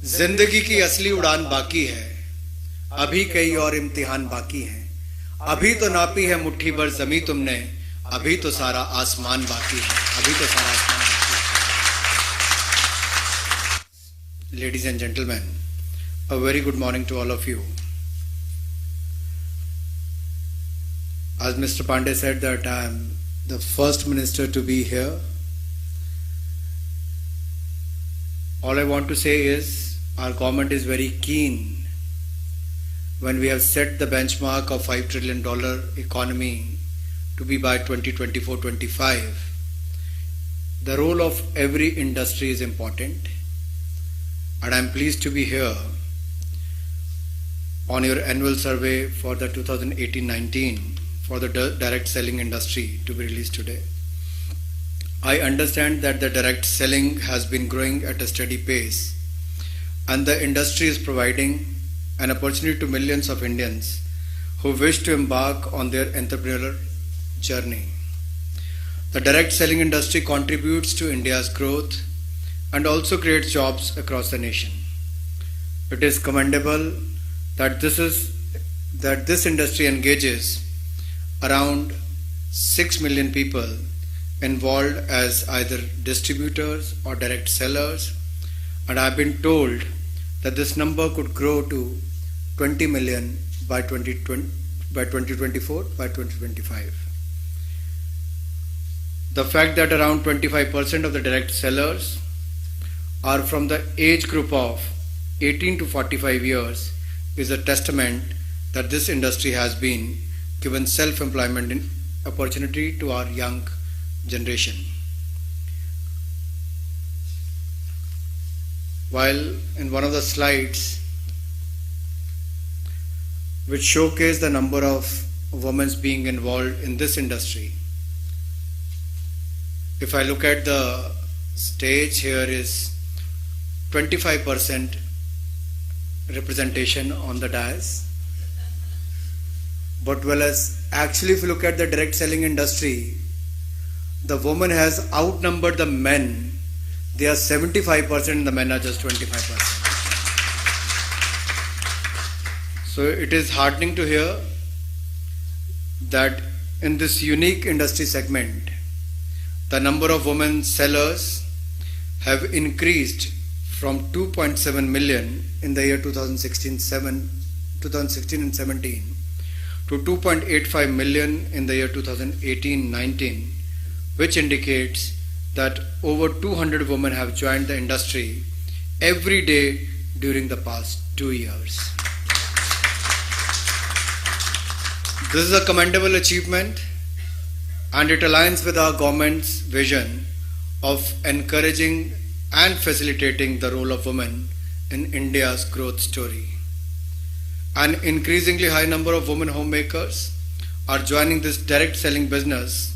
जिंदगी की असली उड़ान बाकी है, अभी कई और इम्तिहान बाकी हैं। अभी तो नापी है मुट्ठी भर जमी तुमने, अभी तो सारा आसमान बाकी है, अभी तो सारा आसमान बाकी है। Ladies and gentlemen, a very good morning to all of you. As Mr. Pandey said that I am the first minister to be here. All I want to say is our government is very keen when we have set the benchmark of $5 trillion economy to be by 2024-25. The role of every industry is important, and I am pleased to be here on your annual survey for the 2018-19 for the direct selling industry to be released today. I understand that the direct selling has been growing at a steady pace, and the industry is providing an opportunity to millions of Indians who wish to embark on their entrepreneurial journey. The direct selling industry contributes to India's growth and also creates jobs across the nation. It is commendable that this industry engages around 6 million people involved as either distributors or direct sellers, and I have been told that this number could grow to 20 million by 2024, by 2025. The fact that around 25% of the direct sellers are from the age group of 18 to 45 years is a testament that this industry has been given self-employment opportunity to our young generation. While in one of the slides which showcase the number of women being involved in this industry, if I look at the stage, here is 25% representation on the dais. But actually if you look at the direct selling industry, the woman has outnumbered the men. They are 75% and the men are just 25%. So it is heartening to hear that in this unique industry segment, the number of women sellers have increased from 2.7 million in the year 2016 and 17 to 2.85 million in the year 2018-19, which indicates that over 200 women have joined the industry every day during the past 2 years. This is a commendable achievement, and it aligns with our government's vision of encouraging and facilitating the role of women in India's growth story. An increasingly high number of women homemakers are joining this direct selling business,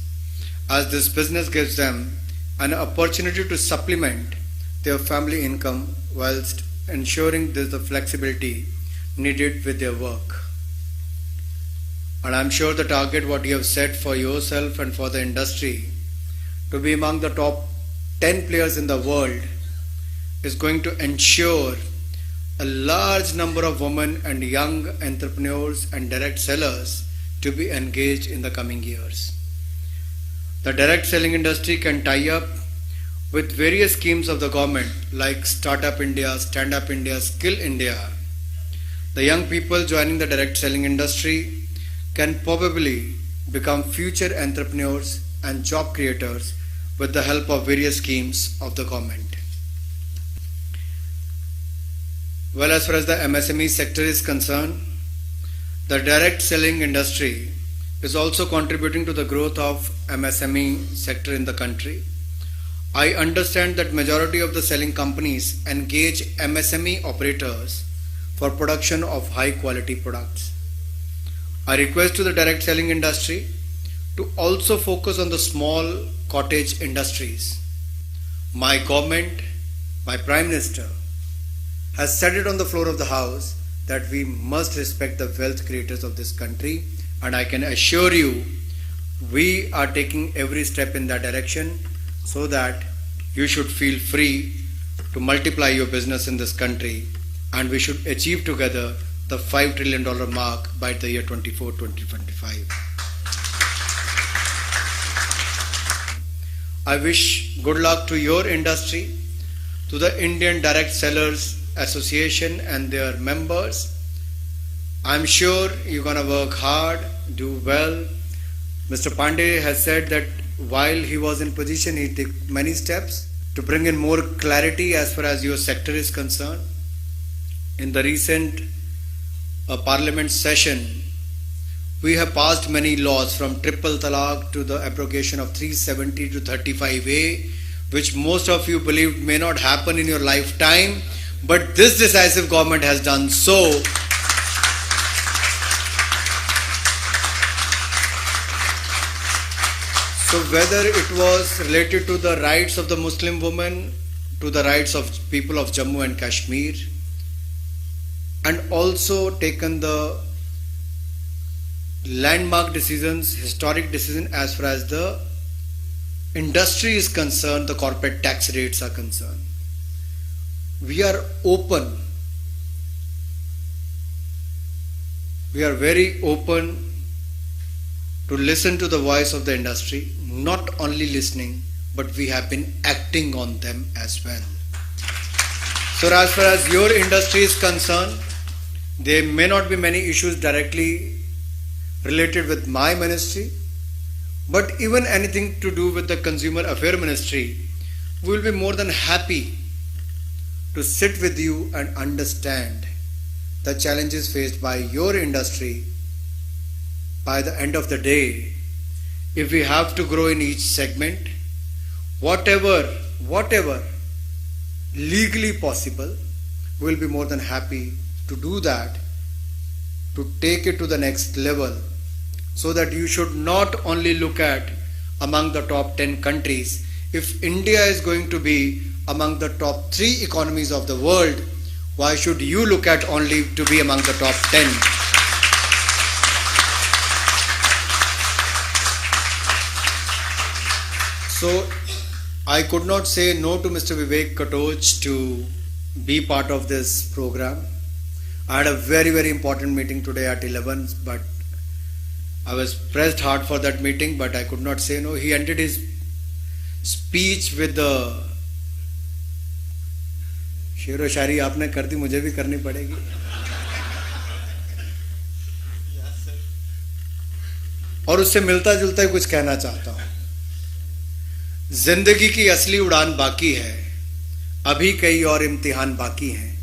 as this business gives them an opportunity to supplement their family income whilst ensuring there's the flexibility needed with their work. And I'm sure the target what you have set for yourself and for the industry to be among the top 10 players in the world is going to ensure a large number of women and young entrepreneurs and direct sellers to be engaged in the coming years. The direct selling industry can tie up with various schemes of the government like Startup India, Stand Up India, Skill India. The young people joining the direct selling industry can probably become future entrepreneurs and job creators with the help of various schemes of the government. Well, as far as the MSME sector is concerned, the direct selling industry is also contributing to the growth of MSME sector in the country. I understand that majority of the selling companies engage MSME operators for production of high quality products. I request to the direct selling industry to also focus on the small cottage industries. My government, my Prime Minister, has said it on the floor of the House that we must respect the wealth creators of this country, and I can assure you we are taking every step in that direction so that you should feel free to multiply your business in this country, and we should achieve together the $5 trillion mark by the year 2025. I wish good luck to your industry, to the Indian Direct Sellers Association and their members. I'm sure you're going to work hard, do well. Mr. Pandey has said that while he was in position, he took many steps to bring in more clarity as far as your sector is concerned. In the recent Parliament session, we have passed many laws from triple talaq to the abrogation of 370 to 35A, which most of you believed may not happen in your lifetime, but this decisive government has done so. So whether it was related to the rights of the Muslim woman, to the rights of people of Jammu and Kashmir, and also taken the landmark decisions, historic decision as far as the industry is concerned, the corporate tax rates are concerned. We are open. We are very open to listen to the voice of the industry, not only listening, but we have been acting on them as well. So as far as your industry is concerned, there may not be many issues directly related with my ministry, but even anything to do with the Consumer Affairs Ministry, we will be more than happy to sit with you and understand the challenges faced by your industry. By the end of the day, if we have to grow in each segment, whatever legally possible, we will be more than happy to do that, to take it to the next level, so that you should not only look at among the top 10 countries. If India is going to be among the top 3 economies of the world, why should you look at only to be among the top 10? So I could not say no to Mr. Vivek Katoch to be part of this program. I had a very, very important meeting today at 11, but I was pressed hard for that meeting, but I could not say no. He ended his speech with the शेर व शायरी आपने कर दी, मुझे भी करनी पड़ेगी. और उससे मिलता जुलता ही कुछ कहना चाहता हूं. जिंदगी की असली उड़ान बाकी है, अभी कई और इम्तिहान बाकी हैं.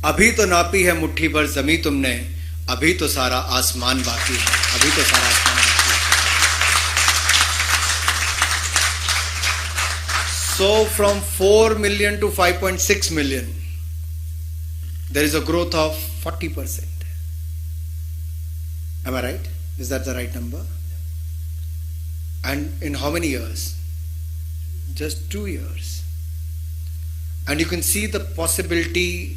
अभी तो नापी है मुट्ठी भर जमी तुमने, अभी तो सारा आसमान बाकी है. अभी तो सारा आसमान बाकी है. So from 4 million to 5.6 million, there is a growth of 40%. Am I right? Is that the right number? And in how many years? Just 2 years. And you can see the possibility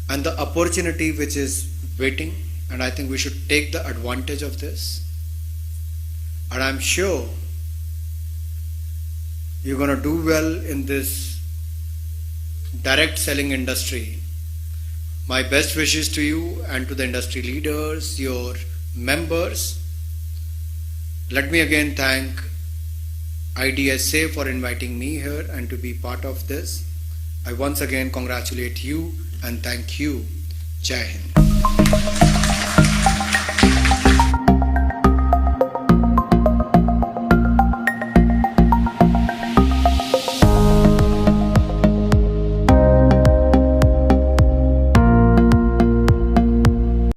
and the opportunity which is waiting, and I think we should take the advantage of this. And I'm sure you're going to do well in this direct selling industry. My best wishes to you and to the industry leaders, your members. Let me again thank IDSA for inviting me here and to be part of this. I once again congratulate you and thank you. Jai Hind.